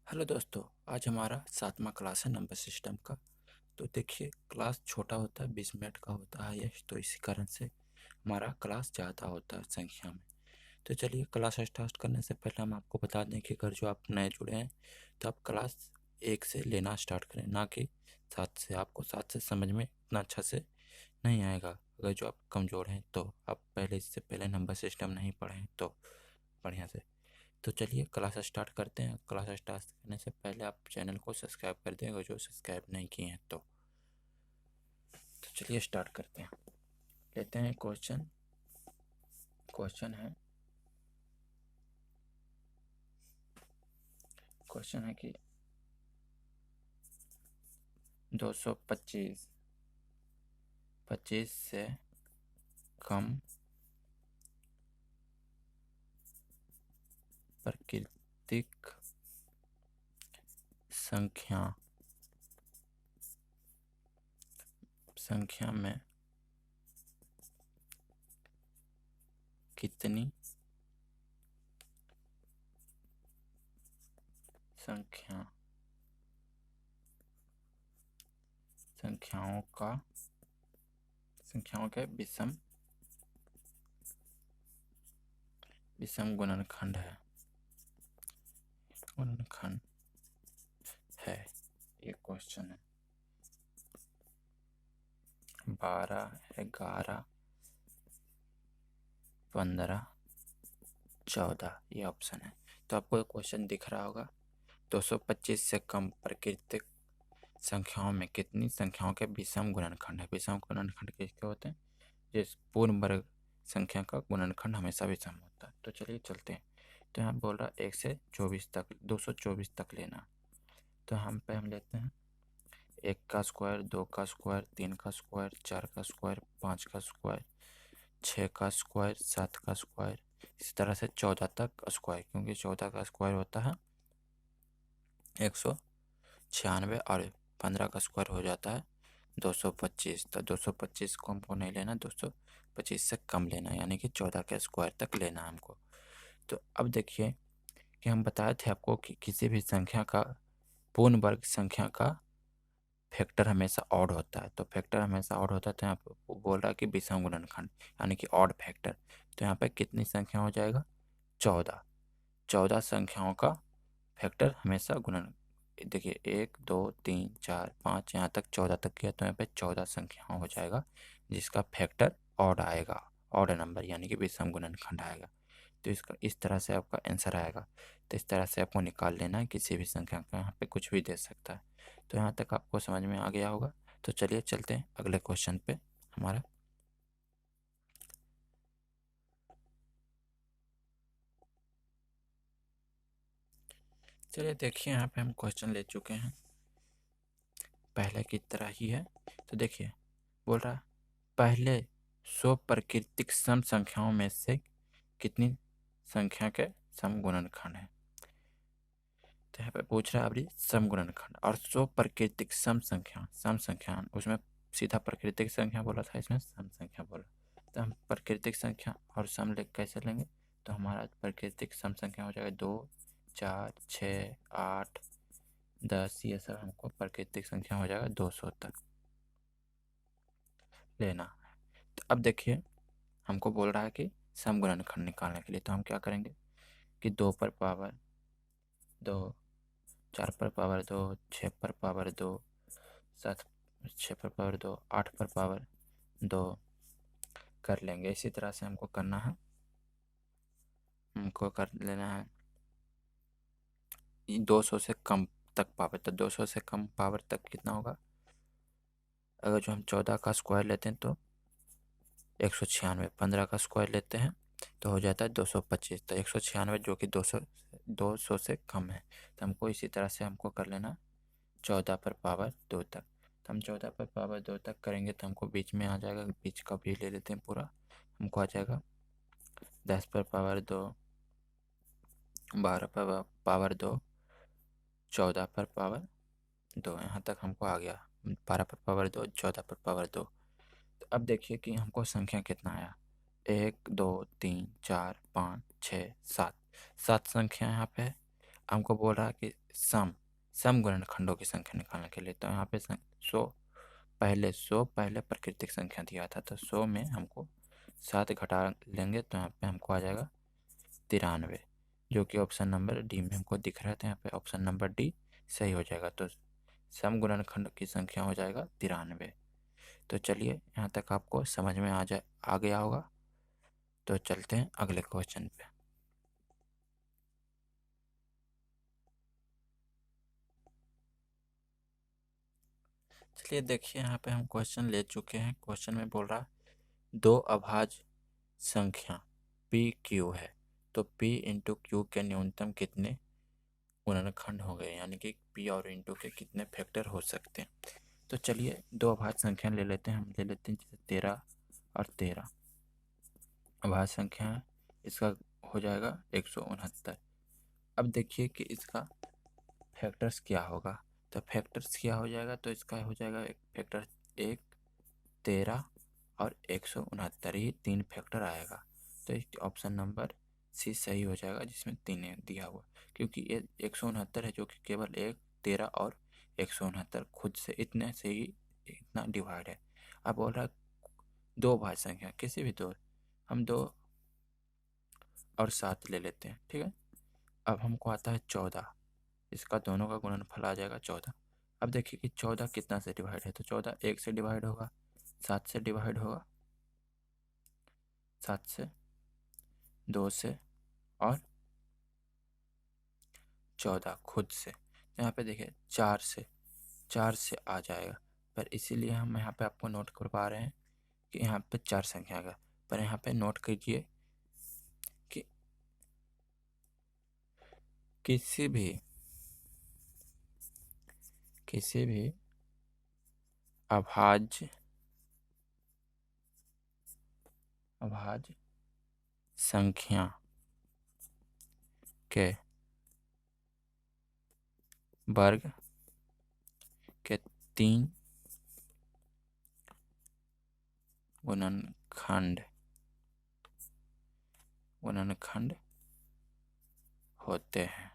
Hello दोस्तों, आज हमारा 7वां क्लास है नंबर सिस्टम का। तो देखिए, क्लास छोटा होता है, 20 मिनट का होता है यश, तो इसी कारण से हमारा क्लास ज़्यादा होता है संख्या में। तो चलिए, क्लास स्टार्ट करने से पहले हम आपको बता दें कि अगर जो आप नए जुड़े हैं तो आप क्लास 1 से लेना स्टार्ट करें, ना कि 7 से। आपको 7 से समझ में इतना अच्छा से नहीं आएगा। अगर जो आप कमज़ोर हैं तो आप पहले, इससे पहले नंबर सिस्टम नहीं पढ़े हैं तो बढ़िया से। तो चलिए क्लास स्टार्ट करते हैं। क्लास स्टार्ट करने से पहले आप चैनल को सब्सक्राइब कर दें अगर जो सब्सक्राइब नहीं किए हैं तो चलिए स्टार्ट करते हैं। लेते हैं क्वेश्चन। क्वेश्चन है कि 225 25 से कम प्राकृतिक संख्या में कितनी संख्याओं के विषम गुणनखंड है। ये क्वेश्चन है। 12, 11, 15, 14 ये ऑप्शन है। तो आपको एक क्वेश्चन दिख रहा होगा, 225 से कम प्राकृतिक संख्याओं में कितनी संख्याओं के विषम गुणनखंड है। विषम गुणनखंड किसके होते हैं? जिस पूर्ण वर्ग संख्या का गुणनखंड हमेशा विषम होता है। तो चलिए चलते हैं। तो यहाँ बोल रहा है 1 से 24 तक, 224 तक लेना। तो हम लेते हैं 1 का स्क्वायर, 2 का स्क्वायर, 3 का स्क्वायर, 4 का स्क्वायर, 5 का स्क्वायर, 6 का स्क्वायर, 7 का स्क्वायर, इसी तरह से 14 तक स्क्वायर, क्योंकि 14 का स्क्वायर होता है 196 और 15 का स्क्वायर हो जाता है 225। तो 225 को हमको नहीं लेना, 225 से कम लेना, यानी कि 14 के स्क्वायर तक लेना हमको। तो अब देखिए कि हम बताए थे आपको कि किसी भी संख्या का, पूर्ण वर्ग संख्या का फैक्टर हमेशा ऑड होता है। तो फैक्टर हमेशा ऑड होता है, तो यहाँ पे बोल रहा है कि विषम गुणनखंड यानी कि ऑड फैक्टर। तो यहाँ पे कितनी संख्या हो जाएगा? 14। 14 संख्याओं का फैक्टर हमेशा गुणन, देखिए 1 2 3 4 5 यहाँ तक 14 तक किया, तो यहाँ पे 14 संख्याओं हो जाएगा जिसका फैक्टर ऑड आएगा, ऑड नंबर यानी कि विषम गुणनखंड आएगा। तो इसका इस तरह से आपका आंसर आएगा। तो इस तरह से आपको निकाल लेना है, किसी भी संख्या का यहाँ पे कुछ भी दे सकता है। तो यहाँ तक आपको समझ में आ गया होगा। तो चलिए चलते हैं अगले क्वेश्चन पे हमारा। चलिए देखिए, यहाँ पे हम क्वेश्चन ले चुके हैं, पहले की तरह ही है। तो देखिए बोल रहा है, पहले 100 प्राकृतिक सम संख्याओं में से कितनी संख्या के सम गुणनखंड है। तो यहाँ पे पूछ रहा है अभी सम गुणनखंड और 100 प्राकृतिक सम संख्या उसमें सीधा प्राकृतिक संख्या बोला था, इसमें सम संख्या बोला। तो हम प्राकृतिक संख्या और सम ले कैसे लेंगे? तो हमारा प्राकृतिक सम संख्या हो जाएगा 2, 4, 6, 8, 10, ये सब हमको प्राकृतिक संख्या हो जाएगा 200 तक लेना। तो अब देखिए, हमको बोल रहा है कि सम गुणनखंड निकालने के लिए, तो हम क्या करेंगे कि 2 पर पावर 2, 4 पर पावर 2, 6 पर पावर 2, 7 6 पर पावर 2, 8 पर पावर 2 कर लेंगे। इसी तरह से हमको करना है, हमको कर लेना है 200 से कम तक पावर। तो 200 से कम पावर तक कितना होगा? अगर जो हम 14 का स्क्वायर लेते हैं तो 196, 15 का स्क्वायर लेते हैं तो हो जाता है 225। तो 196 जो कि 200 से कम है। तो हमको इसी तरह से हमको कर लेना 14 पर पावर 2 तक। तो हम 14 पर पावर 2 तक करेंगे तो हमको बीच में आ जाएगा, बीच का भी ले लेते हैं पूरा, हमको आ जाएगा 10 पर पावर 2, 12 पर पावर 2, 14 पर पावर 2, यहाँ तक हमको आ गया। 12 पर पावर 2, 14 पर पावर 2। तो अब देखिए कि हमको संख्या कितना आया, 1 2 3 4 5 6 7, 7 संख्या यहाँ पे है। हमको बोल रहा है कि सम गुणनखंडों की संख्या निकालने के लिए। तो यहाँ पे 100 पहले प्राकृतिक संख्या दिया था, तो 100 में हमको 7 घटा लेंगे तो यहाँ पे हमको आ जाएगा 93, जो कि ऑप्शन नंबर डी में हमको दिख रहा है। तो यहाँ पे ऑप्शन नंबर डी सही हो जाएगा। तो सम गुणनखंड की संख्या हो जाएगा 93। तो चलिए यहाँ तक आपको समझ में आ गया होगा। तो चलते हैं अगले क्वेश्चन पे। चलिए देखिए, यहाँ पे हम क्वेश्चन ले चुके हैं। क्वेश्चन में बोल रहा दो अभाज्य संख्या पी क्यू है, तो पी इंटू क्यू के न्यूनतम कितने गुणनखंड हो गए, यानी कि पी और इंटू के कितने फैक्टर हो सकते हैं। तो चलिए दो अभाज्य संख्या ले लेते हैं। हम ले लेते हैं जैसे 13 और 13 अभाज्य संख्या है, इसका हो जाएगा 169। अब देखिए कि इसका फैक्टर्स क्या होगा। तो फैक्टर्स क्या हो जाएगा, तो इसका हो जाएगा एक फैक्टर 1, 13 और 169, ये 3 फैक्टर आएगा। तो ऑप्शन नंबर सी सही हो जाएगा, जिसमें 3 दिया हुआ, क्योंकि ये 169 है जो कि केवल 1, 13 और 169 खुद से इतने से ही इतना डिवाइड है। अब बोल रहा है दो भाज्य संख्या, किसी भी दो, हम 2 और 7 ले लेते हैं, ठीक है। अब हमको आता है 14, इसका दोनों का गुणनफल आ जाएगा 14। अब देखिए कि 14 कितना से डिवाइड है, तो 14 1 से डिवाइड होगा, 7 से डिवाइड होगा, 7 से, 2 से और 14 खुद से। तो यहाँ पे देखिए 4 से आ जाएगा, पर इसीलिए हम यहाँ पे आपको नोट करवा रहे हैं कि यहाँ पे 4 संख्या आएगा। पर यहाँ पे नोट कीजिए कि किसी भी अभाज्य संख्या के वर्ग के 3 गुणनखंड होते हैं।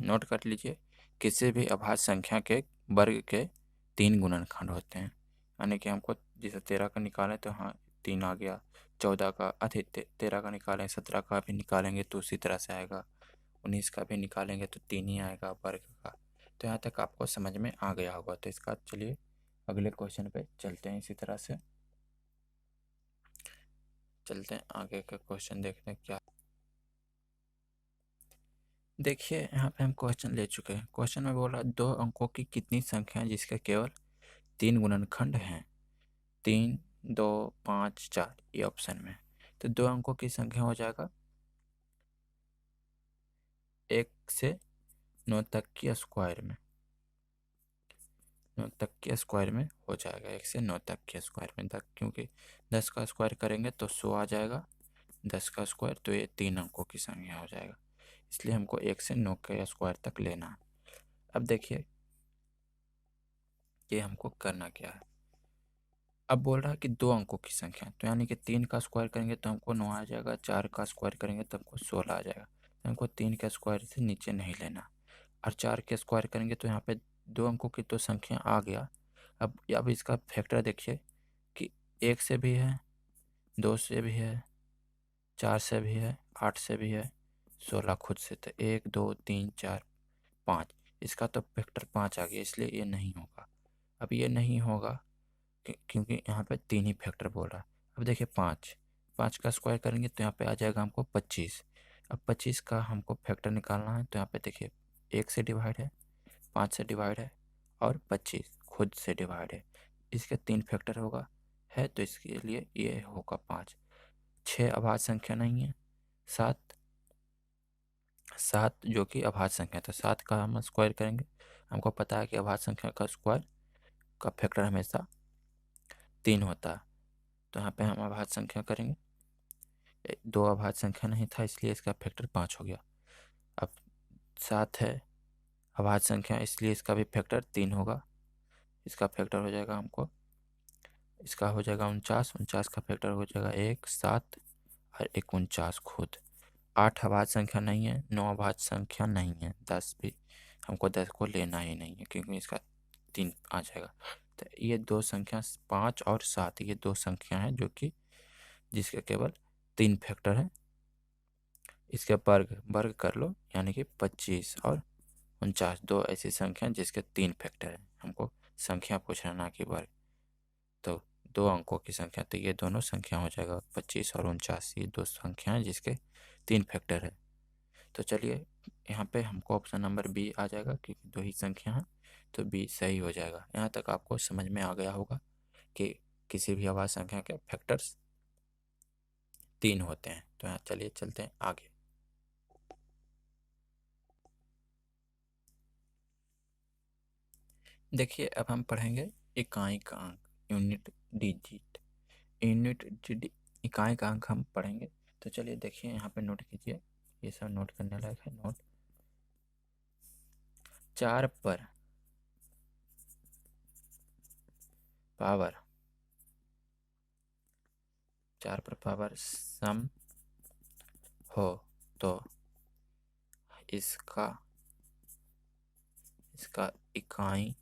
नोट कर लीजिए, किसी भी अभाज्य संख्या के वर्ग के 3 गुणनखंड होते हैं। यानी कि हमको जैसे 13 का निकालें तो हाँ 3 आ गया, 14 का 13 का निकालें, 17 का भी निकालेंगे तो उसी तरह से आएगा, 19 का भी निकालेंगे तो 3 ही आएगा वर्ग का। तो यहाँ तक आपको समझ में आ गया होगा। तो इसका चलिए अगले क्वेश्चन पे चलते हैं। इसी तरह से चलते हैं आगे का क्वेश्चन देखते हैं क्या। देखिए यहाँ पे हम क्वेश्चन ले चुके हैं। क्वेश्चन में बोला 2 अंकों की कितनी संख्या है जिसके केवल 3 गुणनखंड हैं। 3, 2, 5, 4 ये ऑप्शन में। तो 2 अंकों की संख्या हो जाएगा 1 से 9 तक की स्क्वायर में, 9 तक के स्क्वायर में हो जाएगा, 1 से 9 तक के स्क्वायर में तक, क्योंकि 10 का स्क्वायर करेंगे तो 100 आ जाएगा, 10 का स्क्वायर, तो ये 3 अंकों की संख्या हो जाएगा। इसलिए हमको 1 से 9 के स्क्वायर तक लेना है। अब देखिए ये हमको करना क्या है। अब बोल रहा है कि 2 अंकों की संख्या, तो यानी कि 3 का स्क्वायर करेंगे तो हमको 9 आ जाएगा, 4 का स्क्वायर करेंगे तो हमको 16 आ जाएगा। तो हमको 3 के स्क्वायर से नीचे नहीं लेना, और 4 के स्क्वायर करेंगे तो यहाँ पे 2 अंकों की तो संख्या आ गया। अब इसका फैक्टर देखिए कि 1 से भी है, 2 से भी है, 4 से भी है, 8 से भी है, 16 खुद से। तो 1, 2, 3, 4, 5, इसका तो फैक्टर 5 आ गया, इसलिए ये नहीं होगा। अब ये नहीं होगा क्योंकि यहाँ पे 3 ही फैक्टर बोल रहा है। अब देखिए 5 का स्क्वायर करेंगे तो यहाँ पे आ जाएगा हमको 25। अब 25 का हमको फैक्टर निकालना है, तो यहाँ पे देखिए 1 से डिवाइड है, 5 से डिवाइड है और 25 खुद से डिवाइड है। इसके 3 फैक्टर होगा है, तो इसके लिए ये होगा 5। 6 अभाज्य संख्या नहीं है, 7 जो कि अभाज्य संख्या, तो 7 का हम स्क्वायर करेंगे। हमको पता है कि अभाज्य संख्या का स्क्वायर का फैक्टर हमेशा 3 होता है। तो यहाँ पे हम अभाज्य संख्या करेंगे, 2 अभाज्य संख्या नहीं था इसलिए इसका फैक्टर 5 हो गया। अब 7 है अभाज्य संख्या, इसलिए इसका भी फैक्टर 3 होगा। इसका फैक्टर हो जाएगा हमको, इसका हो जाएगा 49, 49 का फैक्टर हो जाएगा 1, 7 और 1 49 खुद। 8 अभाज्य संख्या नहीं है, 9 अभाज्य संख्या नहीं है, 10 भी हमको 10 को लेना ही नहीं है क्योंकि इसका 3 आ जाएगा। तो ये दो संख्या 5 और 7 ये दो संख्या हैं जो कि जिसके केवल 3 फैक्टर है। इसके वर्ग वर्ग कर लो यानी कि 25 और 49 दो ऐसी संख्या जिसके 3 फैक्टर है। हमको संख्या पूछना ना कि वर्ग। तो 2 अंकों की संख्या, तो ये दोनों संख्या हो जाएगा 25 और 49, ये दो संख्या हैं जिसके 3 फैक्टर है। तो चलिए यहाँ पे हमको ऑप्शन नंबर बी आ जाएगा क्योंकि दो ही संख्या हैं, तो बी सही हो जाएगा। यहाँ तक आपको समझ में आ गया होगा कि किसी भी अभाज्य संख्या के फैक्टर्स 3 होते हैं। तो यहाँ चलिए चलते हैं आगे। देखिए अब हम पढ़ेंगे इकाई का अंक, यूनिट डिजिट। इकाई का अंक हम पढ़ेंगे। तो चलिए देखिए यहाँ पे नोट कीजिए, ये सब नोट करने लायक है। नोट 4 पर पावर, 4 पर पावर सम हो तो इसका इकाई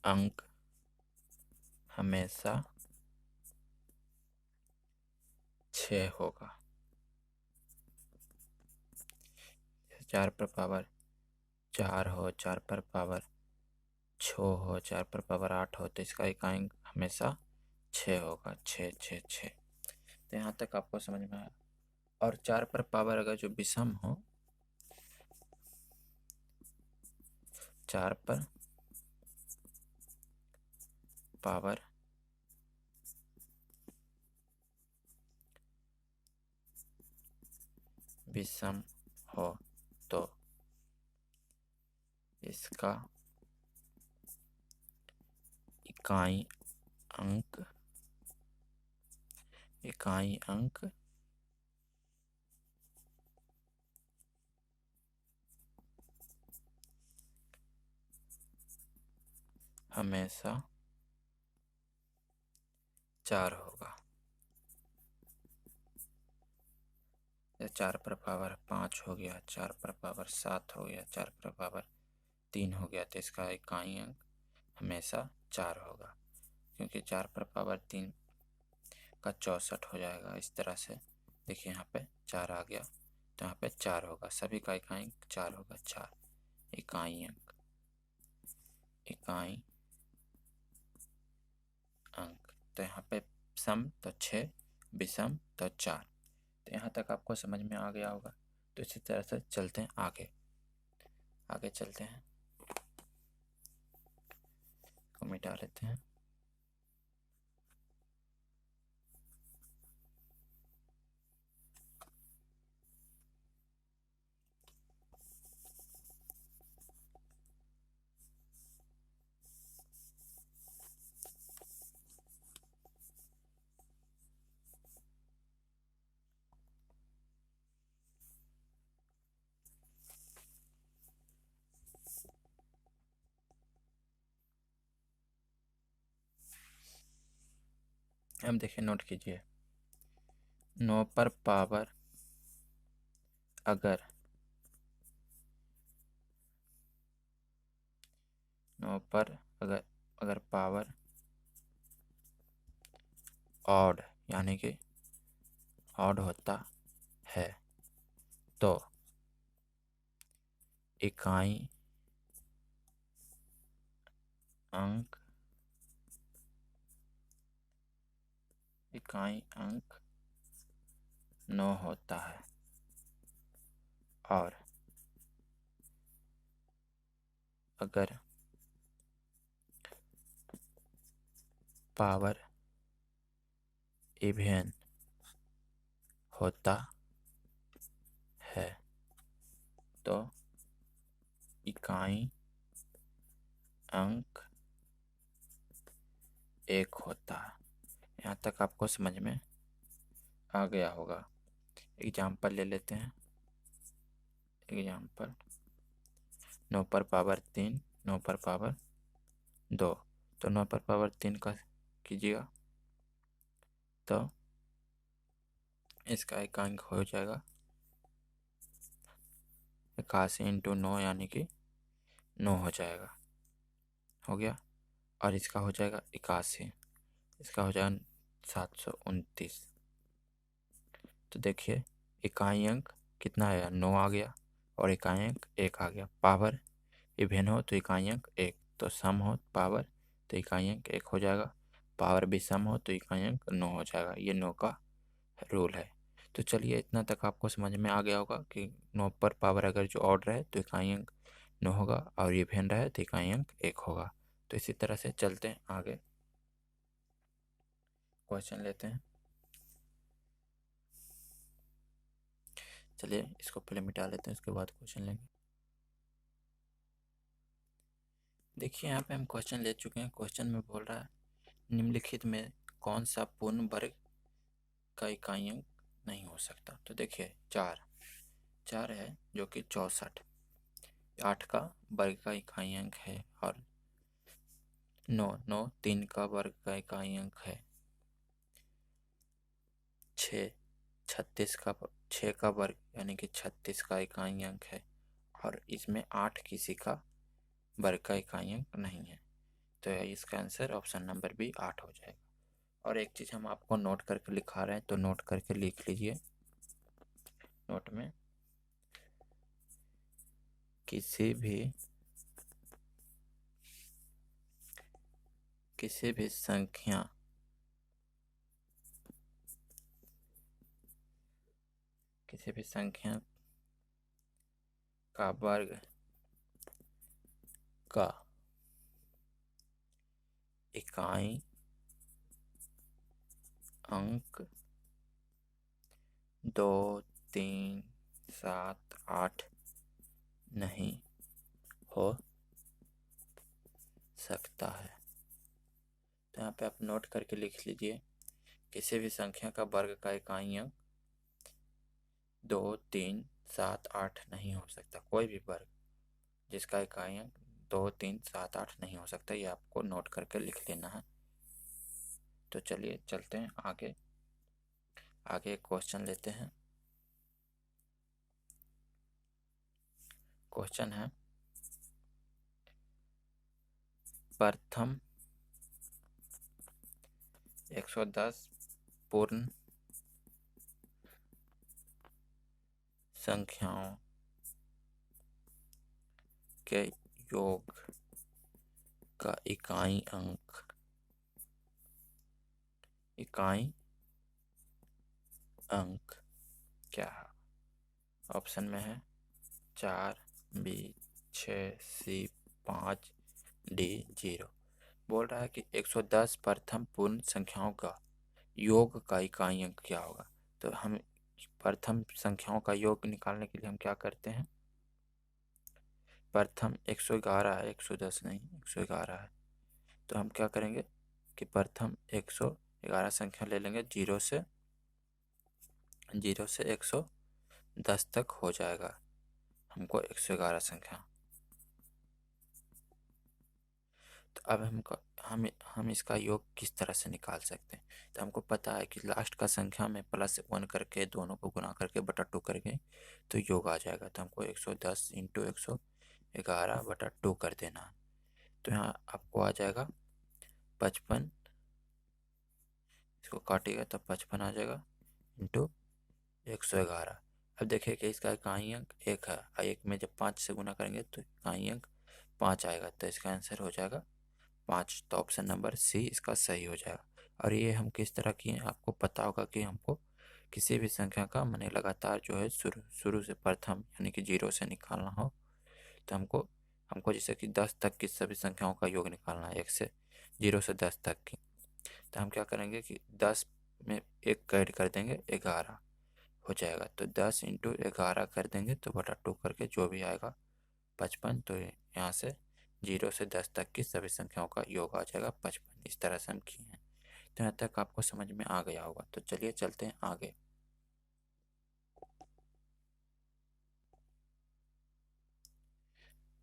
अंक हमेशा 6 होगा। 4 पर पावर 4 हो, 4 पर पावर 6 हो, 4 पर पावर 8 हो, तो इसका इकाई अंक हमेशा 6 होगा। 6 6 6। तो यहाँ तक आपको समझ में आया। और 4 पर पावर अगर जो विषम हो, 4 पर पावर विषम हो तो इसका इकाई अंक हमेशा 4 होगा। 4 पर पावर 5 हो गया, 4 पर पावर 7 हो गया, 4 पर पावर 3 हो गया, तो इसका इकाई अंक हमेशा 4 होगा क्योंकि 4 पर पावर 3 का 64 हो जाएगा। इस तरह से देखिए यहाँ पे 4 आ गया तो यहाँ पे 4 होगा, सभी का इकाई अंक 4 होगा। 4 इकाई अंक। तो यहाँ पे सम तो 6, विषम तो 4। तो यहाँ तक आपको समझ में आ गया होगा। तो इसी तरह से चलते हैं आगे चलते हैं, को मिटा लेते हैं। हम देखिए, नोट कीजिए, 9 पर पावर अगर 9 पर अगर पावर ऑड यानी कि ऑड होता है तो इकाई अंक 9 होता है। और अगर पावर इवन होता है तो इकाई अंक 1 होता है। यहाँ तक आपको समझ में आ गया होगा। एग्जाम्पल ले लेते हैं। एग्जाम्पल 9 पर पावर 3, 9 पर पावर 2। तो 9 पर पावर 3 का कीजिएगा तो इसका एकांक हो जाएगा 81 इंटू 9 यानी कि 9 हो जाएगा, हो गया। और इसका हो जाएगा 81, इसका हो जाएगा 729। तो देखिए इकाई अंक कितना आया, 9 आ गया, और इकाई अंक 1 आ गया। पावर इवेन हो तो इकाई अंक 1, तो सम हो पावर तो इकाई अंक 1 हो जाएगा, पावर भी सम हो तो इकाई अंक 9 हो जाएगा। ये 9 का रूल है। तो चलिए इतना तक आपको समझ में आ गया होगा कि 9 पर पावर अगर जो ऑड रहे तो इकाई अंक 9 होगा, और इवेन रहे तो इकाई अंक 1 होगा। तो इसी तरह से चलते हैं आगे, क्वेश्चन लेते हैं। चलिए इसको पहले मिटा लेते हैं, उसके बाद क्वेश्चन लेंगे। देखिए यहाँ पे हम क्वेश्चन ले चुके हैं। क्वेश्चन में बोल रहा है निम्नलिखित में कौन सा पूर्ण वर्ग का इकाई अंक नहीं हो सकता। तो देखिए 4 है जो कि 64, 8 का वर्ग का इकाई अंक है, और 9 3 का वर्ग का इकाई अंक है, 6 6 का वर्ग यानी कि 36 का इकाई अंक है, और इसमें 8 किसी का वर्ग का इकाई अंक नहीं है। तो इसका आंसर ऑप्शन नंबर बी 8 हो जाएगा। और एक चीज़ हम आपको नोट करके लिखा रहे हैं, तो नोट करके लिख लीजिए नोट में, किसी भी संख्या का वर्ग का इकाई अंक 2 3 7 8 नहीं हो सकता है। तो यहाँ पे आप नोट करके लिख लीजिए, किसी भी संख्या का वर्ग का इकाई अंक 2 3 7 8 नहीं हो सकता। कोई भी वर्ग जिसका इकाई अंक 2 3 7 8 नहीं हो सकता, ये आपको नोट करके लिख लेना है। तो चलिए चलते हैं आगे। आगे एक क्वेश्चन लेते हैं। क्वेश्चन है प्रथम 110 पूर्ण संख्याओं के योग का इकाई अंक क्या है। ऑप्शन में है 4 बी 6 सी 5 डी 0। बोल रहा है कि 110 प्रथम पूर्ण संख्याओं का योग का इकाई अंक क्या होगा। तो हम प्रथम संख्याओं का योग निकालने के लिए हम क्या करते हैं, प्रथम 111 है, 110 नहीं 111 है। तो हम क्या करेंगे कि प्रथम 111 संख्या ले लेंगे, 0 से 110 तक हो जाएगा हमको 111 संख्या। तो अब हम इसका योग किस तरह से निकाल सकते हैं। तो हमको पता है कि लास्ट का संख्या में +1 करके दोनों को गुना करके बटा 2 करके तो योग आ जाएगा। तो हमको 110 इंटू 111 बटा 2 कर देना है। तो यहाँ आपको आ जाएगा 55, इसको काटिएगा तो 55 आ जाएगा इंटू 111। अब देखिए कि इसका इकाई अंक 1 है, और 1 में जब 5 से गुना करेंगे तो इकाई अंक 5 आएगा। तो इसका आंसर हो जाएगा 5। तो ऑप्शन नंबर सी इसका सही हो जाएगा। और ये हम किस तरह किए, आपको पता होगा कि हमको किसी भी संख्या का माने लगातार जो है शुरू से प्रथम यानी कि 0 से निकालना हो, तो हमको हमको जैसे कि 10 तक की सभी संख्याओं का योग निकालना है, 0 से 10 तक की। तो हम क्या करेंगे कि 10 में 1 ऐड कर देंगे, 11 हो जाएगा। तो 10 इंटू 11 कर देंगे तो बटा 2 करके जो भी आएगा 55। तो यहाँ से 0 से 10 तक की सभी संख्याओं का योग आ जाएगा 55। इस तरह से हम किए हैं। तो यहाँ तक आपको समझ में आ गया होगा। तो चलिए चलते हैं आगे।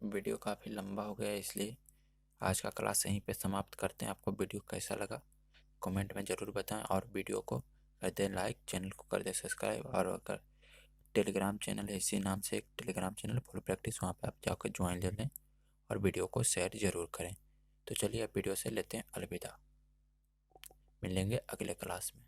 वीडियो काफ़ी लंबा हो गया, इसलिए आज का क्लास यहीं पे समाप्त करते हैं। आपको वीडियो कैसा लगा कमेंट में ज़रूर बताएं, और वीडियो को कर दे लाइक, चैनल को कर दे सब्सक्राइब। और अगर टेलीग्राम चैनल है, इसी नाम से एक टेलीग्राम चैनल फुल प्रैक्टिस, वहाँ पे आप जाकर ज्वाइन ले लें और वीडियो को शेयर ज़रूर करें। तो चलिए अब वीडियो से लेते हैं अलविदा, मिलेंगे अगले क्लास में।